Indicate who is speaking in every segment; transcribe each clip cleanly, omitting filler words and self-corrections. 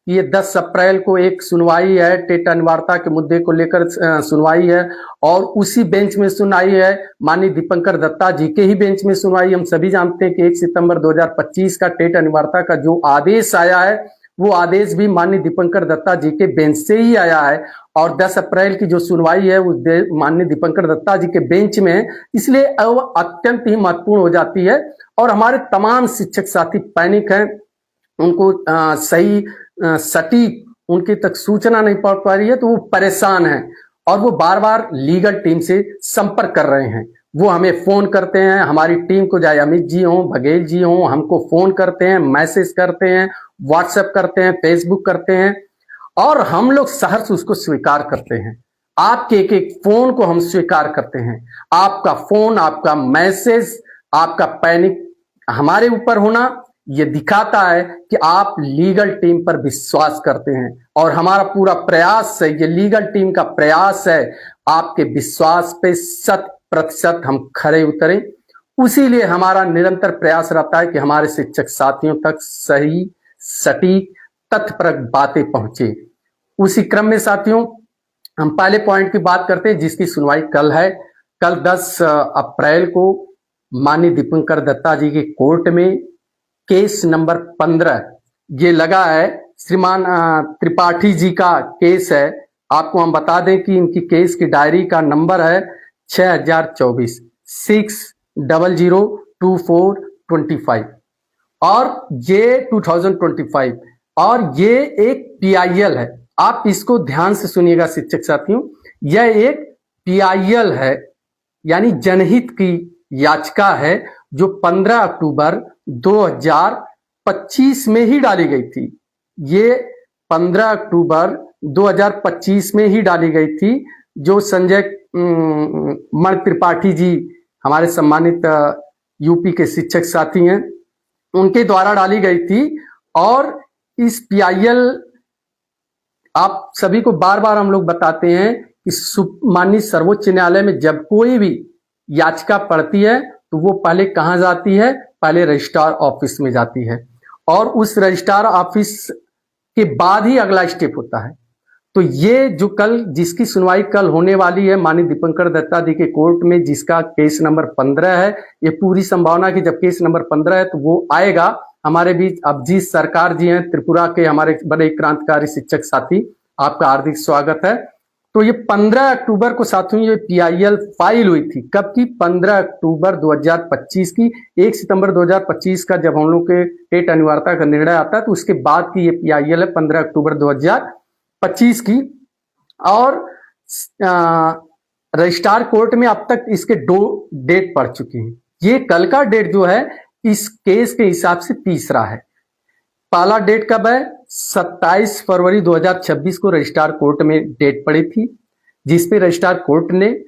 Speaker 1: कि ये 10 अप्रैल को एक सुनवाई है, टेट अनिवार्यता के मुद्दे को लेकर सुनवाई है, और उसी बेंच में सुनवाई है, माननीय दीपंकर दत्ता जी के ही बेंच में सुनवाई। हम सभी जानते हैं कि 1 सितंबर 2025 का टेट अनिवार्यता का जो आदेश आया है, वो आदेश भी माननीय दीपंकर दत्ता जी के बेंच से ही आया है, और 10 अप्रैल की जो सुनवाई है वो माननीय दीपंकर दत्ता जी के बेंच में है, इसलिए अत्यंत ही महत्वपूर्ण हो जाती है। और हमारे तमाम शिक्षक साथी पैनिक हैं, उनको सही सटीक उनके तक सूचना नहीं पहुंच पा रही है, तो वो परेशान हैं और वो बार बार लीगल टीम से संपर्क कर रहे हैं। वो हमें फोन करते हैं, हमारी टीम को, चाहे अमित जी हों, बघेल जी हों, हमको फोन करते हैं, मैसेज करते हैं, व्हाट्सएप करते हैं, फेसबुक करते हैं, और हम लोग सहर्ष उसको स्वीकार करते हैं। आपके एक एक फोन को हम स्वीकार करते हैं। आपका फोन, आपका मैसेज, आपका पैनिक हमारे ऊपर होना, ये दिखाता है कि आप लीगल टीम पर विश्वास करते हैं, और हमारा पूरा प्रयास है, ये लीगल टीम का प्रयास है, आपके विश्वास पे 100% हम खरे उतरें। उसीलिए हमारा निरंतर प्रयास रहता है कि हमारे शिक्षक साथियों तक सही, सटीक, तथ्यपरक बातें पहुंचे। उसी क्रम में साथियों, हम पहले पॉइंट की बात करते हैं जिसकी सुनवाई कल है। कल 10 अप्रैल को माननीय दीपंकर दत्ता जी के कोर्ट में केस नंबर 15 ये लगा है। श्रीमान त्रिपाठी जी का केस है। आपको हम बता दें कि इनकी केस की डायरी का नंबर है 6024 6002425, और ये 2025, और ये एक PIL है। आप इसको ध्यान से सुनिएगा शिक्षक साथियों, यह एक PIL है, यानी जनहित की याचिका है, जो 15 अक्टूबर 2025 में ही डाली गई थी। ये 15 अक्टूबर 2025 में ही डाली गई थी, जो संजय मण त्रिपाठी जी, हमारे सम्मानित यूपी के शिक्षक साथी हैं, उनके द्वारा डाली गई थी। और इस PIL, आप सभी को बार बार हम लोग बताते हैं कि माननीय सर्वोच्च न्यायालय में जब कोई भी याचिका पड़ती है तो वो पहले कहां जाती है? पहले रजिस्ट्रार ऑफिस में जाती है, और उस रजिस्ट्रार ऑफिस के बाद ही अगला स्टेप होता है। तो ये जो कल, जिसकी सुनवाई कल होने वाली है माननीय दीपंकर दत्ता जी के कोर्ट में, जिसका केस नंबर 15 है, ये पूरी संभावना कि जब केस नंबर 15 है तो वो आएगा हमारे बीच। अभिजीत सरकार जी हैं, त्रिपुरा के हमारे बड़े क्रांतिकारी शिक्षक साथी, आपका हार्दिक स्वागत है। तो ये 15 अक्टूबर को साथियों ये PIL फाइल हुई थी। कब की? 15 अक्टूबर 2025 की। 1 सितंबर 2025 का जब हम लोग के टेट अनिवार्यता का निर्णय आता है, तो उसके बाद की ये PIL है 15 अक्टूबर 2025 की। और रजिस्ट्रार कोर्ट में अब तक इसके 2 डेट पड़ चुके हैं। ये कल का डेट जो है इस केस के हिसाब से तीसरा है। पहला डेट कब है? 27 फरवरी 2026 को रजिस्ट्रार कोर्ट में डेट पड़ी थी, जिसपे रजिस्ट्रार कोर्ट ने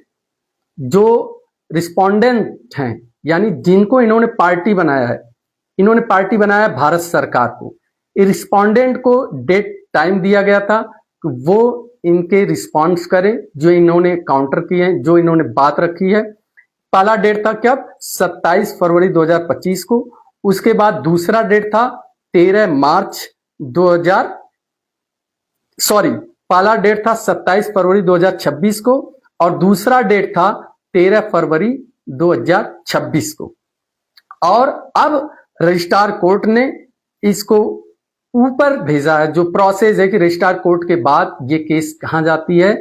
Speaker 1: जो रिस्पोंडेंट हैं, यानी जिनको इन्होंने पार्टी बनाया है, इन्होंने पार्टी बनाया भारत सरकार को, रिस्पोंडेंट को डेट टाइम दिया गया था कि वो इनके रिस्पॉन्स करें जो इन्होंने काउंटर किए हैं, जो इन्होंने बात रखी है। पहला डेट था कब? 27 फरवरी 2025 को। उसके बाद दूसरा डेट था 13 मार्च 2000, पहला डेट था 27 फरवरी 2026 को, और दूसरा डेट था 13 फरवरी 2026 को। और अब रजिस्ट्रार कोर्ट ने इसको ऊपर भेजा है। जो प्रोसेस है कि रजिस्ट्रार कोर्ट के बाद ये केस कहां जाती है?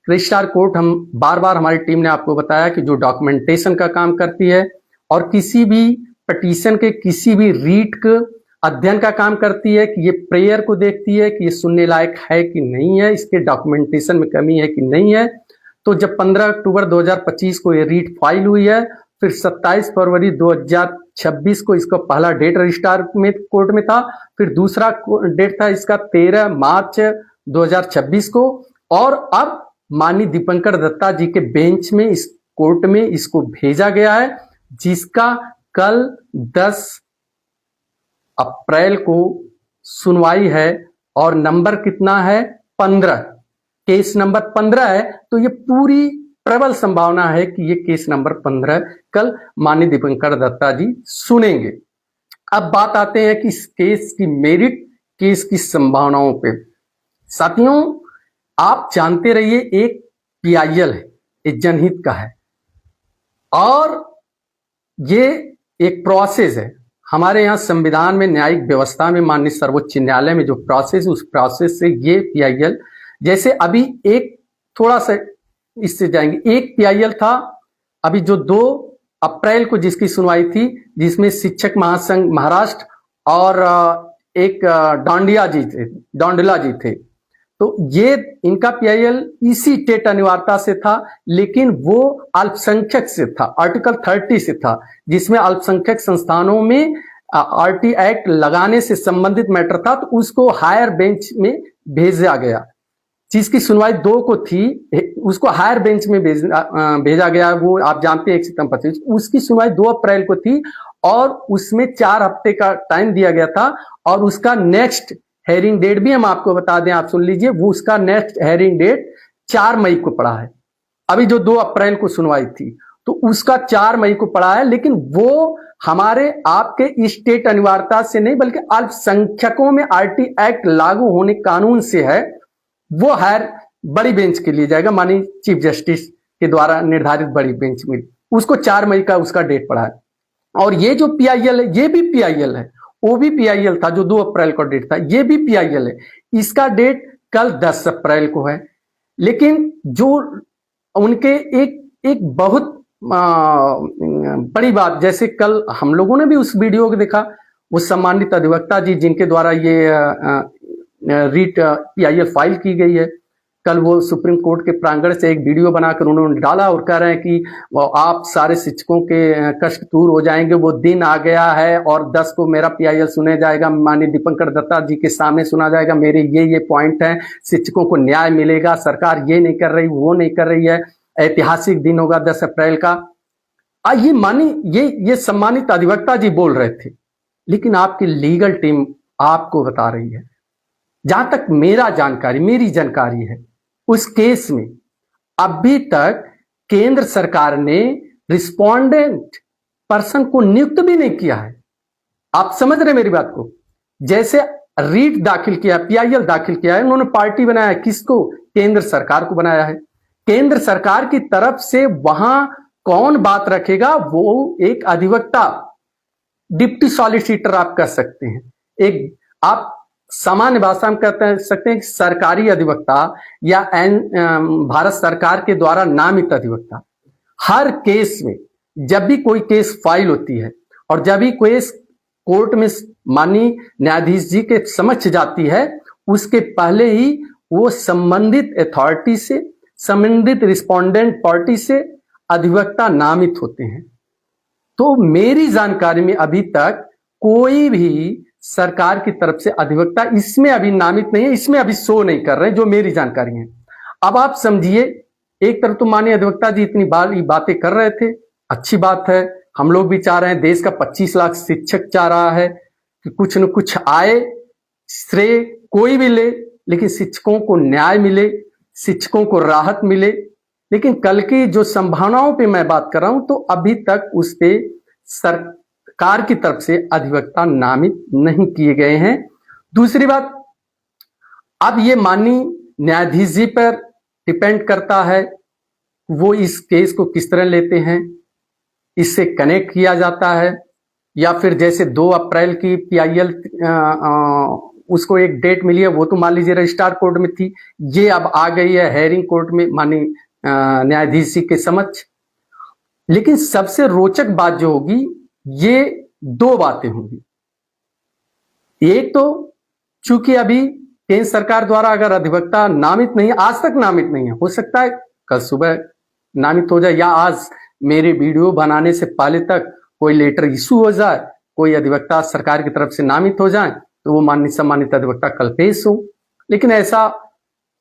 Speaker 1: रजिस्ट्रार कोर्ट, हम बार बार हमारी टीम ने आपको बताया कि जो डॉक्यूमेंटेशन का काम करती है, और किसी भी पिटीशन के किसी भी रीट के अध्ययन का काम करती है, कि ये प्रेयर को देखती है कि ये सुनने लायक है कि नहीं है, इसके डॉक्यूमेंटेशन में कमी है कि नहीं है। तो जब 15 अक्टूबर 2025 को ये रीट फाइल हुई है, फिर 27 फरवरी 2026 को इसका पहला डेट रजिस्ट्रार में कोर्ट में था, फिर दूसरा डेट था इसका 13 मार्च 2026 को, और अब माननीय दीपंकर दत्ता जी के बेंच में, इस कोर्ट में इसको भेजा गया है, जिसका कल 10 अप्रैल को सुनवाई है। और नंबर कितना है? 15। केस नंबर 15 है, तो ये पूरी प्रबल संभावना है कि ये केस नंबर 15 कल माननीय दीपंकर दत्ता जी सुनेंगे। अब बात आते हैं कि इस केस की मेरिट केस की संभावनाओं पे। साथियों, आप जानते रहिए एक पीआईएल है, एक जनहित का है और ये एक प्रोसेस है। हमारे यहाँ संविधान में, न्यायिक व्यवस्था में, माननीय सर्वोच्च न्यायालय में जो प्रोसेस, उस प्रोसेस से ये पीआईएल, जैसे अभी एक थोड़ा सा इससे जाएंगे, एक पीआईएल था अभी जो 2 अप्रैल को जिसकी सुनवाई थी, जिसमें शिक्षक महासंघ महाराष्ट्र और एक डोंडिला जी थे। तो ये इनका पीआईएल इसी टेट अनिवार्यता से था, लेकिन वो अल्पसंख्यक से था, आर्टिकल 30 से था, जिसमें अल्पसंख्यक संस्थानों में आरटी एक्ट लगाने से संबंधित मैटर था। तो उसको हायर बेंच में भेजा गया, जिसकी सुनवाई 2 को थी, उसको हायर बेंच में भेजा गया। वो आप जानते हैं 1 सितंबर 25, उसकी सुनवाई 2 अप्रैल को थी और उसमें 4 हफ्ते का टाइम दिया गया था और उसका नेक्स्ट हेयरिंग डेट भी हम आपको बता दें, आप सुन लीजिए, वो उसका नेक्स्ट हेयरिंग डेट 4 मई को पड़ा है। अभी जो 2 अप्रैल को सुनवाई थी तो उसका 4 मई को पड़ा है, लेकिन वो हमारे आपके स्टेट अनिवार्यता से नहीं बल्कि अल्पसंख्यकों में आरटी एक्ट लागू होने कानून से है। वो हायर बड़ी बेंच के लिए जाएगा, माननीय चीफ जस्टिस के द्वारा निर्धारित बड़ी बेंच में, उसको 4 मई का उसका डेट पड़ा है। और ये जो पीआईएल है, ये भी पीआईएल है, वो भी पीआईएल था जो 2 अप्रैल का डेट था, ये भी पीआईएल है, इसका डेट कल 10 अप्रैल को है। लेकिन जो उनके एक बहुत बड़ी बात, जैसे कल हम लोगों ने भी उस वीडियो को देखा, वो सम्मानित अधिवक्ता जी जिनके द्वारा ये रीट पीआईएल फाइल की गई है, कल वो सुप्रीम कोर्ट के प्रांगण से एक वीडियो बनाकर उन्होंने डाला और कह रहे हैं कि आप सारे शिक्षकों के कष्ट दूर हो जाएंगे, वो दिन आ गया है और 10 को मेरा पीआईएल सुना जाएगा, माननीय दीपंकर दत्ता जी के सामने सुना जाएगा, मेरे ये पॉइंट हैं, शिक्षकों को न्याय मिलेगा, सरकार ये नहीं कर रही, वो नहीं कर रही है, ऐतिहासिक दिन होगा 10 अप्रैल का। ये मानी ये सम्मानित अधिवक्ता जी बोल रहे थे, लेकिन आपकी लीगल टीम आपको बता रही है, जहां तक मेरी जानकारी है, उस केस में अभी तक केंद्र सरकार ने रिस्पोंडेंट पर्सन को नियुक्त भी नहीं किया है। आप समझ रहे मेरी बात को? जैसे रीट दाखिल किया, पीआईएल दाखिल किया है, उन्होंने पार्टी बनाया, किसको? केंद्र सरकार को बनाया है। केंद्र सरकार की तरफ से वहां कौन बात रखेगा? वो एक अधिवक्ता, डिप्टी सॉलिसिटर आप कह सकते हैं, एक आप सामान्य भाषा में कहते सकते हैं सरकारी अधिवक्ता या भारत सरकार के द्वारा नामित अधिवक्ता। हर केस में जब भी कोई केस फाइल होती है और जब भी केस कोर्ट में माननीय न्यायाधीश जी के समक्ष जाती है, उसके पहले ही वो संबंधित अथॉरिटी से, संबंधित रिस्पोंडेंट पार्टी से अधिवक्ता नामित होते हैं। तो मेरी जानकारी में अभी तक कोई भी सरकार की तरफ से अधिवक्ता इसमें अभी नामित नहीं है, इसमें अभी शो नहीं कर रहे, जो मेरी जानकारी है। अब आप समझिए, एक तरफ तो माननीय अधिवक्ता जी इतनी बातें कर रहे थे, अच्छी बात है, हम लोग भी चाह रहे हैं, देश का 25 लाख शिक्षक चाह रहा है कि कुछ न कुछ आए, श्रेय कोई भी ले, लेकिन शिक्षकों को न्याय मिले, शिक्षकों को राहत मिले। लेकिन कल की जो संभावनाओं पे मैं बात कर रहा हूं, तो अभी तक उस पे सरकार की तरफ से अधिवक्ता नामित नहीं किए गए हैं। दूसरी बात, अब ये माननीय न्यायाधीश जी पर डिपेंड करता है, वो इस केस को किस तरह लेते हैं, इससे कनेक्ट किया जाता है, या फिर जैसे 2 अप्रैल की पीआईएल उसको एक डेट मिली है, वो तो मान लीजिए रजिस्ट्रार कोर्ट में थी, ये अब आ गई है हेयरिंग कोर्ट में माननीय न्यायाधीश जी के समक्ष। लेकिन सबसे रोचक बात जो होगी, ये 2 बातें होंगी। एक तो चूंकि अभी केंद्र सरकार द्वारा अगर अधिवक्ता नामित नहीं, आज तक नामित नहीं है, हो सकता है कल सुबह नामित हो जाए, या आज मेरे वीडियो बनाने से पहले तक कोई लेटर इशू हो जाए, कोई अधिवक्ता सरकार की तरफ से नामित हो जाए, तो वो माननीय सम्मानित अधिवक्ता कल पेश हो। लेकिन ऐसा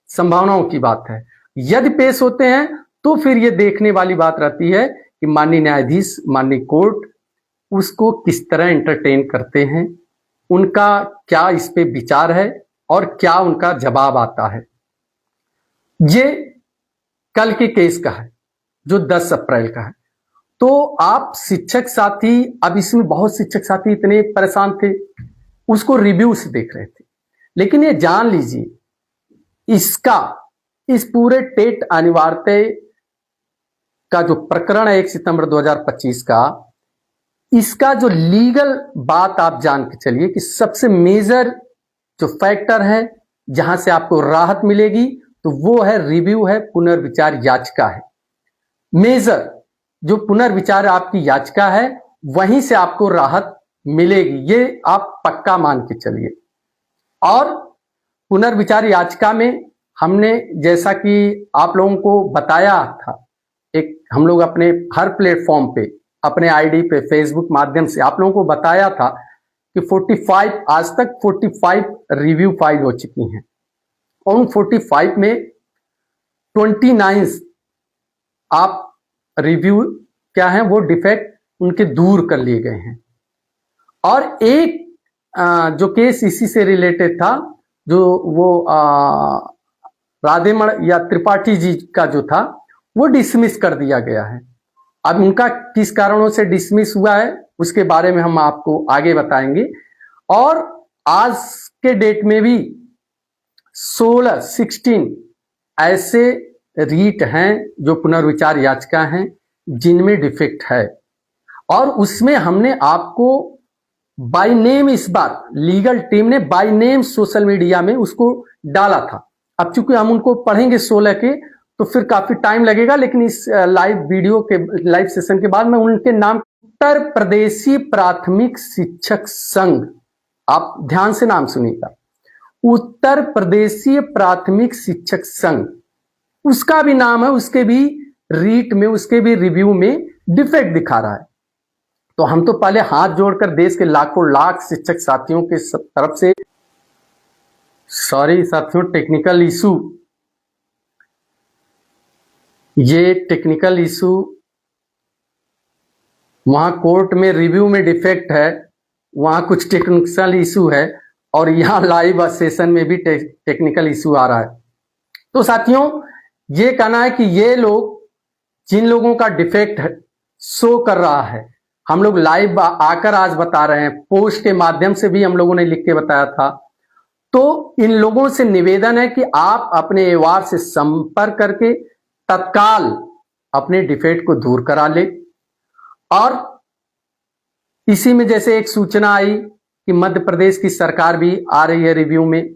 Speaker 1: संभावनाओं की बात है। यदि पेश होते हैं तो फिर ये देखने वाली बात रहती है कि माननीय न्यायाधीश, माननीय कोर्ट उसको किस तरह एंटरटेन करते हैं, उनका क्या इस पे विचार है और क्या उनका जवाब आता है। ये कल के केस का है जो 10 अप्रैल का है। तो आप शिक्षक साथी, अब इसमें बहुत शिक्षक साथी इतने परेशान थे, उसको रिव्यू से देख रहे थे। लेकिन ये जान लीजिए, इस पूरे टेट अनिवार्यता का जो प्रकरण है 1 सितंबर 2025 का, इसका जो लीगल बात आप जान के चलिए कि सबसे मेजर जो फैक्टर है जहां से आपको राहत मिलेगी तो वो है रिव्यू, है पुनर्विचार याचिका है। मेजर जो पुनर्विचार आपकी याचिका है वहीं से आपको राहत मिलेगी, ये आप पक्का मान के चलिए। और पुनर्विचार याचिका में हमने, जैसा कि आप लोगों को बताया था, एक हम लोग अपने हर प्लेटफॉर्म पे, अपने आईडी पे, फेसबुक माध्यम से आप लोगों को बताया था कि 45 आज तक 45 रिव्यू फाइल हो चुकी हैं और उन 45 में 29 आप रिव्यू क्या है वो डिफेक्ट उनके दूर कर लिए गए हैं। और एक जो केस इसी से रिलेटेड था, जो वो राधेमण या त्रिपाठी जी का जो था वो डिसमिस कर दिया गया है। अब उनका किस कारणों से डिसमिस हुआ है उसके बारे में हम आपको आगे बताएंगे। और आज के डेट में भी 16 ऐसे रीट हैं जो पुनर्विचार याचिका हैं जिनमें डिफेक्ट है, और उसमें हमने आपको बाय नेम, इस बार लीगल टीम ने बाय नेम सोशल मीडिया में उसको डाला था। अब चूंकि हम उनको पढ़ेंगे 16 के तो फिर काफी टाइम लगेगा, लेकिन इस लाइव सेशन के बाद मैं उनके नाम, उत्तर प्रदेशी प्राथमिक शिक्षक संघ, आप ध्यान से नाम सुनिएगा, उत्तर प्रदेशीय प्राथमिक शिक्षक संघ, उसका भी नाम है, उसके भी रीट में, उसके भी रिव्यू में डिफेक्ट दिखा रहा है। तो हम तो पहले हाथ जोड़कर देश के लाखों लाख शिक्षक साथियों के तरफ से, सॉरी साथियों, टेक्निकल इशू, ये टेक्निकल इशू वहां कोर्ट में रिव्यू में डिफेक्ट है, वहां कुछ टेक्निकल इशू है, और यहां लाइव सेशन में भी टेक्निकल इशू आ रहा है। तो साथियों, ये कहना है कि ये लोग, जिन लोगों का डिफेक्ट शो कर रहा है, हम लोग लाइव आकर आज बता रहे हैं, पोस्ट के माध्यम से भी हम लोगों ने लिख के बताया था। तो इन लोगों से निवेदन है कि आप अपने एवार से संपर्क करके तत्काल अपने डिफेक्ट को दूर करा ले। और इसी में जैसे एक सूचना आई कि मध्य प्रदेश की सरकार भी आ रही है रिव्यू में,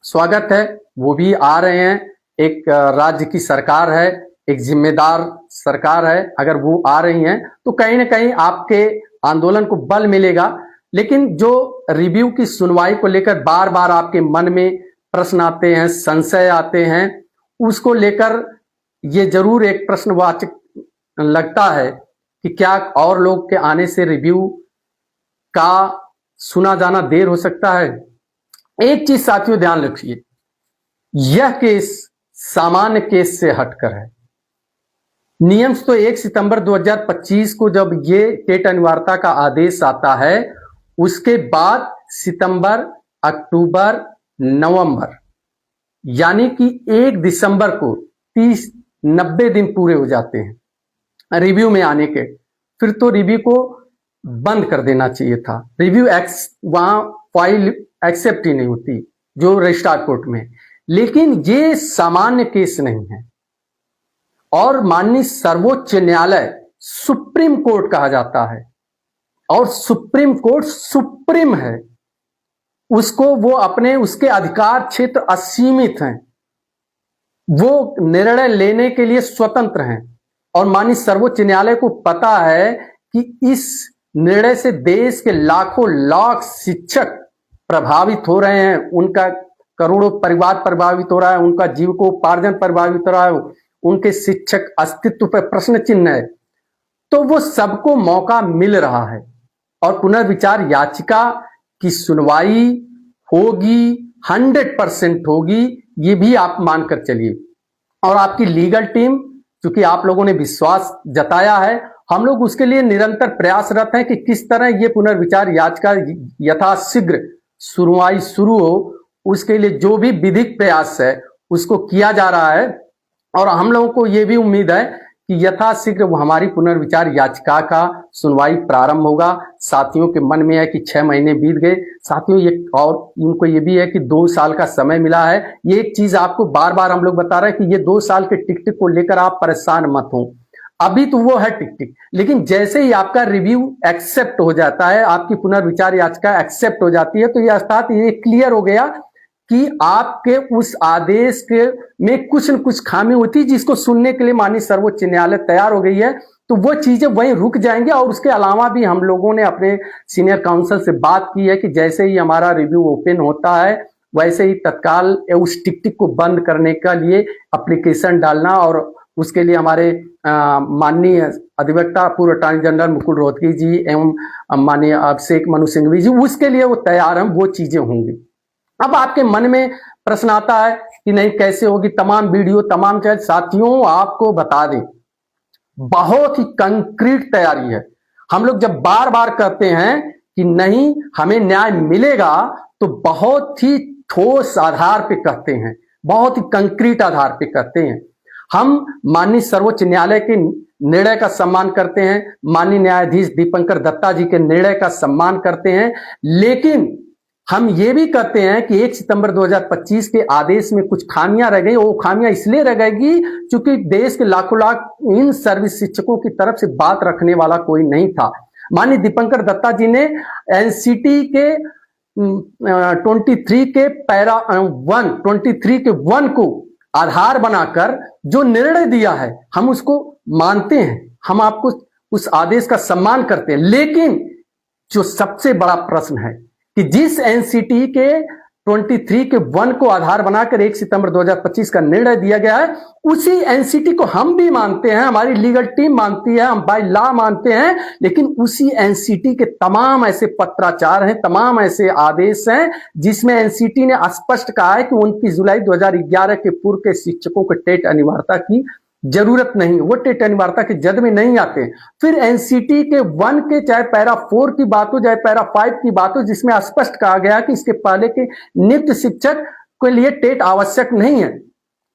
Speaker 1: स्वागत है, वो भी आ रहे हैं। एक राज्य की सरकार है, एक जिम्मेदार सरकार है, अगर वो आ रही हैं तो कहीं ना कहीं आपके आंदोलन को बल मिलेगा। लेकिन जो रिव्यू की सुनवाई को लेकर बार बार आपके मन में प्रश्न आते हैं, संशय आते हैं, उसको लेकर ये जरूर एक प्रश्नवाचक लगता है कि क्या और लोग के आने से रिव्यू का सुना जाना देर हो सकता है। एक चीज साथियों ध्यान रखिए, यह केस सामान्य केस से हटकर है। नियम तो 1 सितंबर 2025 को जब ये टेट अनिवार्यता का आदेश आता है, उसके बाद सितंबर, अक्टूबर, नवंबर, यानी कि 1 दिसंबर को 90 दिन पूरे हो जाते हैं रिव्यू में आने के। फिर तो रिव्यू को बंद कर देना चाहिए था, रिव्यू वहां फाइल एक्सेप्ट ही नहीं होती जो रजिस्ट्रार कोर्ट में। लेकिन ये सामान्य केस नहीं है, और माननीय सर्वोच्च न्यायालय, सुप्रीम कोर्ट कहा जाता है, और सुप्रीम कोर्ट सुप्रीम है, उसको वो अपने, उसके अधिकार क्षेत्र असीमित हैं, वो निर्णय लेने के लिए स्वतंत्र हैं। और माननीय सर्वोच्च न्यायालय को पता है कि इस निर्णय से देश के लाखों लाख शिक्षक प्रभावित हो रहे हैं, उनका करोड़ों परिवार प्रभावित हो रहा है, उनका जीविकोपार्जन प्रभावित हो रहा है, उनके शिक्षक अस्तित्व पर प्रश्न चिन्ह है। तो वो सबको मौका मिल रहा है, और पुनर्विचार याचिका की सुनवाई होगी, 100% होगी, ये भी आप मानकर चलिए। और आपकी लीगल टीम, क्योंकि आप लोगों ने विश्वास जताया है, हम लोग उसके लिए निरंतर प्रयासरत हैं कि किस तरह ये पुनर्विचार याचिका यथाशीघ्र सुनवाई शुरू हो। उसके लिए जो भी विधिक प्रयास है उसको किया जा रहा है, और हम लोगों को ये भी उम्मीद है कि यथाशीघ्र वो हमारी पुनर्विचार याचिका का सुनवाई प्रारंभ होगा। साथियों के मन में है कि 6 महीने बीत गए, साथियों ये और इनको ये भी है कि 2 साल का समय मिला है। ये एक चीज आपको बार बार हम लोग बता रहे हैं कि ये 2 साल के टिक को लेकर आप परेशान मत हो। अभी तो वो है टिक, लेकिन जैसे ही आपका रिव्यू एक्सेप्ट हो जाता है, आपकी पुनर्विचार याचिका एक्सेप्ट हो जाती है, तो ये अर्थात ये क्लियर हो गया कि आपके उस आदेश के में कुछ न कुछ खामी होती, जिसको सुनने के लिए माननीय सर्वोच्च न्यायालय तैयार हो गई है, तो वो चीजें वहीं रुक जाएंगे। और उसके अलावा भी हम लोगों ने अपने सीनियर काउंसिल से बात की है कि जैसे ही हमारा रिव्यू ओपन होता है, वैसे ही तत्काल उस टिक को बंद करने का लिए एप्लीकेशन डालना, और उसके लिए हमारे माननीय अधिवक्ता पूर्व अटॉर्नी जनरल मुकुल रोहतगी जी एवं माननीय अभिषेक मनु सिंघवी जी, उसके लिए वो तैयार हैं, वो चीजें होंगी। अब आपके मन में प्रश्न आता है कि नहीं कैसे होगी, तमाम वीडियो तमाम चैट। साथियों आपको बता दें, बहुत ही कंक्रीट तैयारी है। हम लोग जब बार बार कहते हैं कि नहीं हमें न्याय मिलेगा, तो बहुत ही ठोस आधार पे कहते हैं, बहुत ही कंक्रीट आधार पे कहते हैं। हम माननीय सर्वोच्च न्यायालय के निर्णय का सम्मान करते हैं, माननीय न्यायाधीश दीपंकर दत्ता जी के निर्णय का सम्मान करते हैं, लेकिन हम ये भी कहते हैं कि 1 सितंबर 2025 के आदेश में कुछ खामियां रह गई। वो खामियां इसलिए रह गई क्योंकि देश के लाखों लाख इन सर्विस शिक्षकों की तरफ से बात रखने वाला कोई नहीं था। माननीय दीपंकर दत्ता जी ने एनसीटी के 23 के पैरा 1 को आधार बनाकर जो निर्णय दिया है, हम उसको मानते हैं, हम आपको उस आदेश का सम्मान करते हैं। लेकिन जो सबसे बड़ा प्रश्न है कि जिस एनसीटी के 23 के 1 को आधार बनाकर 1 सितंबर 2025 का निर्णय दिया गया है, उसी एनसीटी को हम भी मानते हैं, हमारी लीगल टीम मानती है, हम बाय लॉ मानते हैं, लेकिन उसी एनसीटी के तमाम ऐसे पत्राचार हैं, तमाम ऐसे आदेश हैं जिसमें एनसीटी ने स्पष्ट कहा है कि 29 जुलाई 2011 के पूर्व के शिक्षकों के टेट अनिवार्यता की जरूरत नहीं, वो टेट अनिवार्यता के जद में नहीं आते। फिर एनसीटी के 1 के चाहे पैरा 4 की बात हो, चाहे पैरा 5 की बात हो, जिसमें स्पष्ट कहा गया कि इसके पहले के नियुक्त शिक्षक के लिए टेट आवश्यक नहीं है।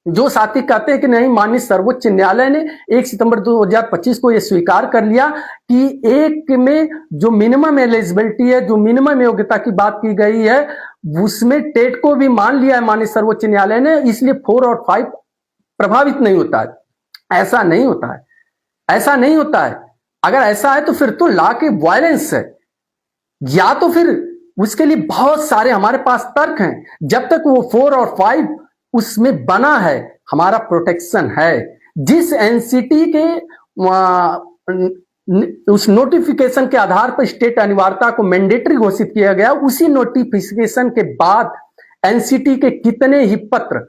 Speaker 1: जो साथी कहते हैं कि नहीं, माननीय सर्वोच्च न्यायालय ने 1 सितंबर 2025 को यह स्वीकार कर लिया कि एक में जो मिनिमम एलिजिबिलिटी है, जो मिनिमम योग्यता की बात की गई है, उसमें टेट को भी मान लिया है माननीय सर्वोच्च न्यायालय ने, इसलिए 4 और 5 प्रभावित नहीं होता है। ऐसा नहीं होता है, ऐसा नहीं होता है। अगर ऐसा है तो फिर तो लॉ की वायलेंस है, या तो फिर उसके लिए बहुत सारे हमारे पास तर्क हैं। जब तक वो 4 और 5 उसमें बना है, हमारा प्रोटेक्शन है। जिस एनसीटी के उस नोटिफिकेशन के आधार पर स्टेट अनिवार्यता को मैंडेटरी घोषित किया गया, उसी नोटिफिकेशन के बाद एनसीटी के कितने ही पत्र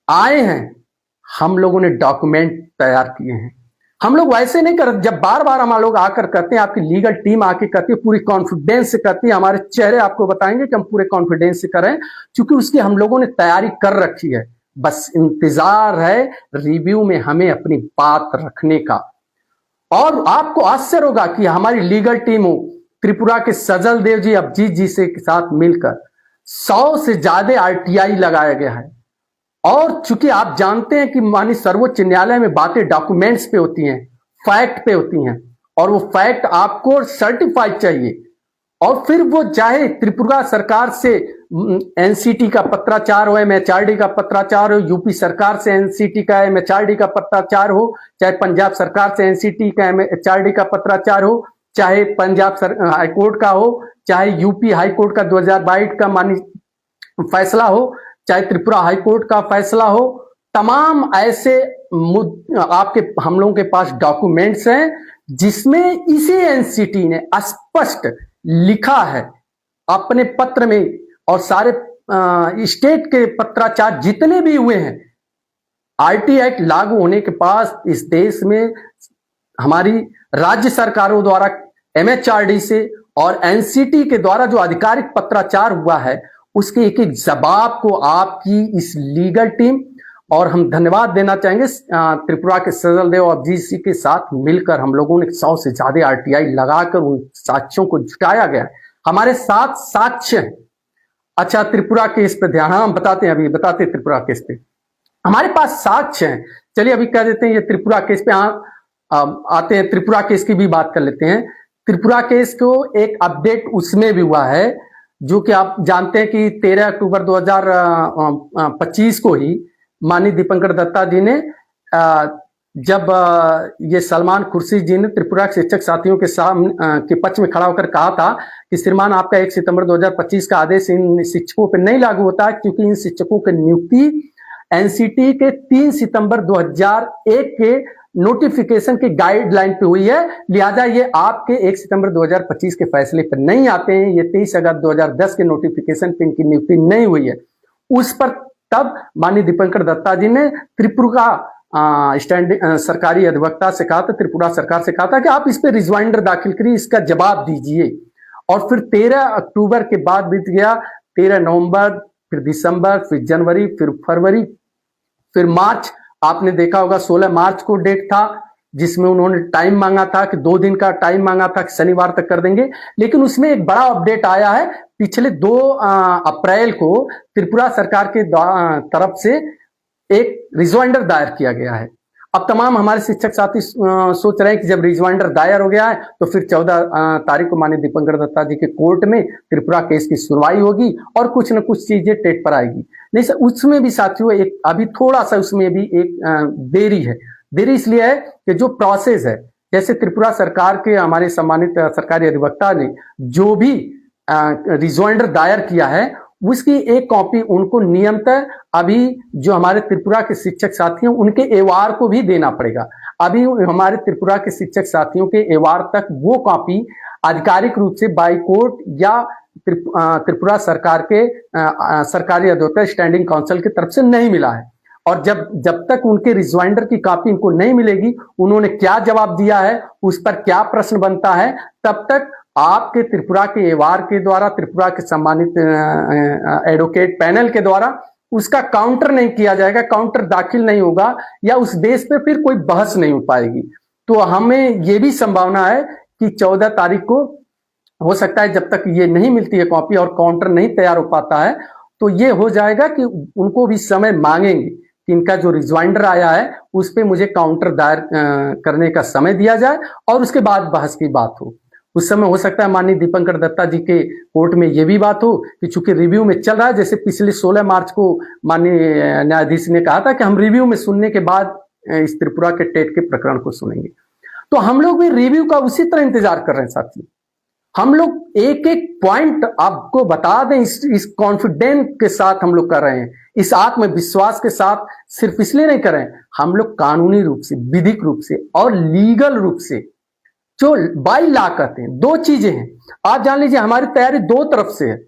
Speaker 1: आए हैं, हम लोगों ने डॉक्यूमेंट तैयार किए हैं। हम लोग वैसे नहीं कर, जब बार बार हम लोग आकर कहते हैं, आपकी लीगल टीम आके कहती है, पूरी कॉन्फिडेंस से कहती है, हमारे चेहरे आपको बताएंगे कि हम पूरे कॉन्फिडेंस से करें, क्योंकि उसकी हम लोगों ने तैयारी कर रखी है। बस इंतजार है रिव्यू में हमें अपनी बात रखने का। और आपको आश्चर्य होगा कि हमारी लीगल टीम हो, त्रिपुरा के सजल देव जी अभिजीत जी से के साथ मिलकर 100 से ज्यादा आरटीआई लगाया गया है। और चूंकि आप जानते हैं कि माननीय सर्वोच्च न्यायालय में बातें डॉक्यूमेंट्स पे होती हैं, फैक्ट पे होती हैं, और वो फैक्ट आपको सर्टिफाइड चाहिए। और फिर वो चाहे त्रिपुरा सरकार से एनसीटी का पत्राचार हो, एमएचआरडी का पत्राचार हो, यूपी सरकार से एनसीटी का एमएचआरडी का पत्राचार हो, चाहे पंजाब सरकार से एनसीटी का एमएचआरडी का पत्राचार हो, चाहे पंजाब हाईकोर्ट का हो, चाहे यूपी हाईकोर्ट का 2022 का माननीय फैसला हो, चाहे त्रिपुरा हाईकोर्ट का फैसला हो, तमाम ऐसे आपके हम लोगों के पास डॉक्यूमेंट्स हैं जिसमें इसी एनसीटी ने स्पष्ट लिखा है अपने पत्र में, और सारे स्टेट के पत्राचार जितने भी हुए हैं, आरटी एक्ट लागू होने के पास इस देश में हमारी राज्य सरकारों द्वारा एमएचआरडी से और एनसीटी के द्वारा जो आधिकारिक पत्राचार हुआ है, उसके एक एक जवाब को आपकी इस लीगल टीम, और हम धन्यवाद देना चाहेंगे त्रिपुरा के सजल देव अभिजीत जी के साथ मिलकर हम लोगों ने 100 से ज्यादा आरटीआई लगाकर उन साक्ष्यों को जुटाया गया है। हमारे साथ साक्ष्य हैं। अच्छा, त्रिपुरा केस पे ध्यान, हम बताते हैं, अभी बताते त्रिपुरा केस पे हमारे पास साक्ष्य हैं। चलिए अभी कह देते हैं ये त्रिपुरा केस पे। हाँ, आते हैं त्रिपुरा केस की भी बात कर लेते हैं। त्रिपुरा केस को एक अपडेट उसमें भी हुआ है, जो कि आप जानते हैं कि 13 अक्टूबर 2025 को ही माननीय दीपंकर दत्ता जी ने जब ये सलमान खुर्शीद जी ने त्रिपुरा के शिक्षक साथियों के सामने के पक्ष में खड़ा होकर कहा था कि श्रीमान आपका 1 सितंबर 2025 का आदेश इन शिक्षकों पर नहीं लागू होता है, क्योंकि इन शिक्षकों की नियुक्ति एनसीटी के 3 सितंबर 2001 के नोटिफिकेशन के गाइडलाइन पे हुई है, लिहाजा ये आपके 1 सितंबर 2025 के फैसले पर नहीं आते हैं। ये 23 अगस्त 2010 के नोटिफिकेशन पे इनकी नियुक्ति नहीं हुई है। उस पर तब माननीय दीपंकर दत्ता जी ने त्रिपुरा सरकारी अधिवक्ता से कहा था, त्रिपुरा सरकार से कहा था कि आप इस पे रिजवाइंडर दाखिल करिए, इसका जवाब दीजिए। और फिर 13 अक्टूबर के बाद बीत गया 13 नवंबर, फिर दिसंबर, फिर जनवरी, फिर फरवरी, फिर मार्च। आपने देखा होगा 16 मार्च को डेट था, जिसमें उन्होंने टाइम मांगा था कि 2 दिन का टाइम मांगा था कि शनिवार तक कर देंगे। लेकिन उसमें एक बड़ा अपडेट आया है, पिछले 2 अप्रैल को त्रिपुरा सरकार के तरफ से एक रिजवाइंडर दायर किया गया है। अब तमाम हमारे शिक्षक साथी सोच रहे हैं कि जब रिजवाइंडर दायर हो गया है तो फिर 14 तारीख को माननीय दीपंकर दत्ता जी के कोर्ट में त्रिपुरा केस की सुनवाई होगी और कुछ न कुछ चीजें टेट पर आएगी। नहीं सर, उसमें भी साथियों एक अभी थोड़ा सा उसमें भी एक देरी है। देरी इसलिए है कि जो प्रोसेस है, जैसे त्रिपुरा सरकार के हमारे सम्मानित सरकारी अधिवक्ता ने जो भी रिजवाइंडर दायर किया है, उसकी एक कॉपी उनको नियमतः अभी जो हमारे त्रिपुरा के शिक्षक साथी हैं उनके एवार को भी देना पड़ेगा। अभी हमारे त्रिपुरा के शिक्षक साथियों के एवार तक वो कॉपी आधिकारिक रूप से बाई कोर्ट या त्रिपुरा सरकार के सरकारी अधिवक्ता स्टैंडिंग काउंसिल की तरफ से नहीं मिला है। और जब तक उनके रिजवाइंडर की कॉपी उनको नहीं मिलेगी, उन्होंने क्या जवाब दिया है, उस पर क्या प्रश्न बनता है, तब तक आपके त्रिपुरा के एवार के द्वारा, त्रिपुरा के सम्मानित एडवोकेट पैनल के द्वारा उसका काउंटर नहीं किया जाएगा, काउंटर दाखिल नहीं होगा, या उस बेस पे फिर कोई बहस नहीं हो पाएगी। तो हमें ये भी संभावना है कि 14 तारीख को हो सकता है, जब तक ये नहीं मिलती है कॉपी और काउंटर नहीं तैयार हो पाता है, तो ये हो जाएगा कि उनको भी समय मांगेंगे कि इनका जो रिजवाइंडर आया है उस पर मुझे काउंटर दायर करने का समय दिया जाए और उसके बाद बहस की बात हो। उस समय हो सकता है माननीय दीपंकर दत्ता जी के कोर्ट में यह भी बात हो कि चूंकि रिव्यू में चल रहा है, जैसे पिछले 16 मार्च को माननीय न्यायाधीश ने कहा था कि हम रिव्यू में सुनने के बाद इस त्रिपुरा के टेट के प्रकरण को सुनेंगे। तो हम लोग भी रिव्यू का उसी तरह इंतजार कर रहे हैं साथियों। हम लोग एक एक पॉइंट आपको बता दें, इस कॉन्फिडेंस के साथ हम लोग कर रहे हैं, इस आत्मविश्वास के साथ सिर्फ इसलिए नहीं कर रहे हैं, हम लोग कानूनी रूप से, विधिक रूप से और लीगल रूप से, जो बाई लॉ कहते हैं, 2 चीजें हैं। आप जान लीजिए हमारी तैयारी 2 तरफ से है।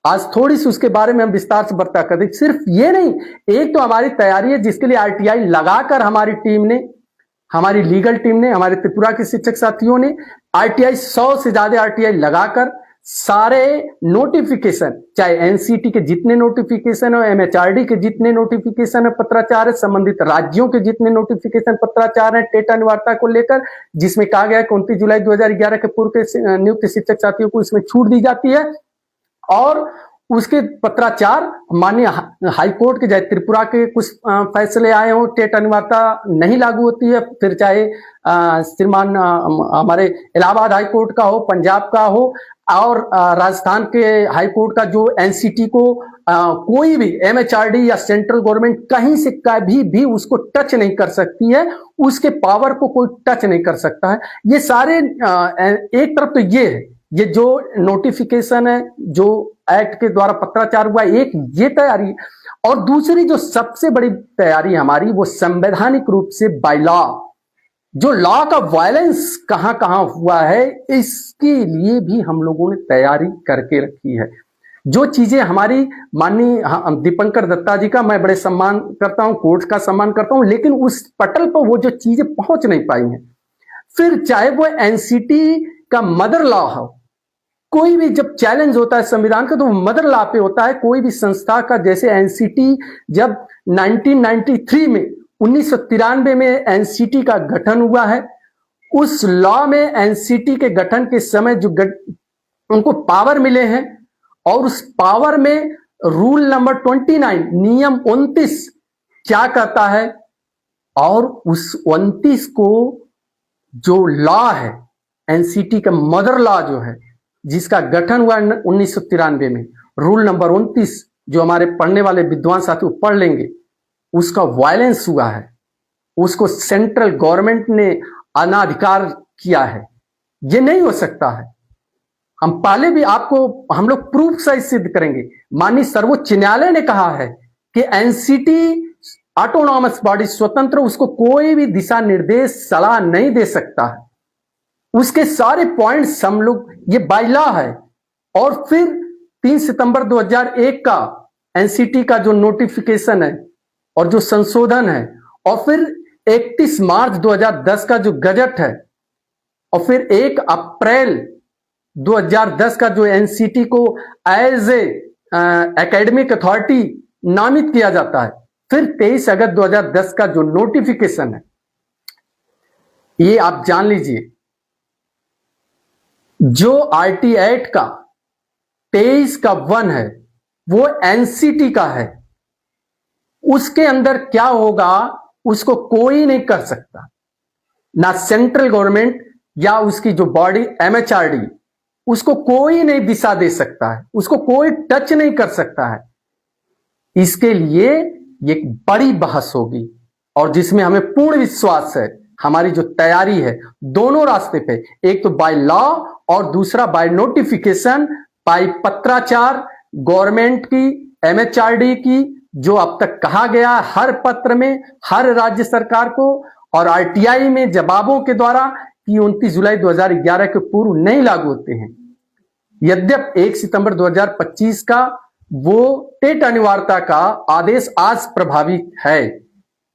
Speaker 1: आज थोड़ी सी उसके बारे में हम विस्तार से बता कर दें। सिर्फ ये नहीं, एक तो हमारी तैयारी है जिसके लिए आरटीआई लगाकर हमारी टीम ने, हमारी लीगल टीम ने, हमारे त्रिपुरा के शिक्षक साथियों ने आरटीआई 100 से ज्यादा आरटीआई लगाकर सारे नोटिफिकेशन, चाहे एनसीटी के जितने नोटिफिकेशन है, एमएचआरडी के जितने नोटिफिकेशन है, पत्राचार है, संबंधित राज्यों के जितने नोटिफिकेशन पत्राचार है टेट अनिवार्यता को लेकर, जिसमें कहा गया है 29 जुलाई 2011 के पूर्व के नियुक्त शिक्षक साथियों को इसमें छूट दी जाती है। और उसके पत्राचार माननीय हाईकोर्ट के, चाहे त्रिपुरा के कुछ फैसले आए हो, टेट अनिवार्यता नहीं लागू होती है, फिर चाहे श्रीमान हमारे इलाहाबाद हाईकोर्ट का हो, पंजाब का हो, और राजस्थान के हाईकोर्ट का जो एनसीटी को कोई भी एमएचआरडी या सेंट्रल गवर्नमेंट कहीं से कभी भी उसको टच नहीं कर सकती है, उसके पावर को कोई टच नहीं कर सकता है। ये सारे एक तरफ तो ये है, ये जो नोटिफिकेशन है, जो एक्ट के द्वारा पत्राचार हुआ, एक ये तैयारी, और दूसरी जो सबसे बड़ी तैयारी हमारी वो संवैधानिक रूप से बाय लॉ, जो लॉ का वायलेंस कहां कहां हुआ है, इसके लिए भी हम लोगों ने तैयारी करके रखी है। जो चीजें हमारी माननीय दीपंकर दत्ता जी का मैं बड़े सम्मान करता हूं, कोर्ट का सम्मान करता हूं, लेकिन उस पटल पर वो जो चीजें पहुंच नहीं पाई हैं। फिर चाहे वो एनसीटी का मदर लॉ हो, कोई भी जब चैलेंज होता है संविधान का तो मदर लॉ पे होता है। कोई भी संस्था का, जैसे एनसीटी जब 1993 में 1993 में एनसीटी का गठन हुआ है, उस लॉ में एनसीटी के गठन के समय जो उनको पावर मिले हैं, और उस पावर में रूल नंबर 29 नियम 29 क्या कहता है, और उस 29 को जो लॉ है, एनसीटी का मदर लॉ जो है, जिसका गठन हुआ 1993 में, रूल नंबर 29, जो हमारे पढ़ने वाले विद्वान साथी पढ़ लेंगे, उसका वायलेंस हुआ है, उसको सेंट्रल गवर्नमेंट ने अनाधिकार किया है। ये नहीं हो सकता है। हम पहले भी आपको हम लोग प्रूफ सहित सिद्ध करेंगे। माननीय सर्वोच्च न्यायालय ने कहा है कि एनसीटी ऑटोनॉमस बॉडी, स्वतंत्र, उसको कोई भी दिशा निर्देश सलाह नहीं दे सकता है। उसके सारे पॉइंट्स हम लोग, ये बाय लॉ है। और फिर 3 सितंबर 2001 का एनसीटी का जो नोटिफिकेशन है और जो संशोधन है, और फिर 31 मार्च 2010 का जो गजट है, और फिर 1 अप्रैल 2010 का जो एनसीटी को एज ए एकेडमिक अथॉरिटी नामित किया जाता है, फिर 23 अगस्त 2010 का जो नोटिफिकेशन है, ये आप जान लीजिए, जो आरटी एक्ट का 23 का 1 है, वो एनसीटी का है। उसके अंदर क्या होगा उसको कोई नहीं कर सकता, ना सेंट्रल गवर्नमेंट या उसकी जो बॉडी एमएचआरडी, उसको कोई नहीं दिशा दे सकता है, उसको कोई टच नहीं कर सकता है। इसके लिए एक बड़ी बहस होगी, और जिसमें हमें पूर्ण विश्वास है, हमारी जो तैयारी है दोनों रास्ते पे, एक तो बाय लॉ और दूसरा बाय नोटिफिकेशन, बाय पत्राचार गवर्नमेंट की, एमएचआरडी की, जो अब तक कहा गया हर पत्र में हर राज्य सरकार को, और आरटीआई में जवाबों के द्वारा कि 29 जुलाई 2011 के पूर्व नहीं लागू होते हैं। यद्यप 1 सितंबर 2025 का वो टेट अनिवार्यता का आदेश आज प्रभावी है,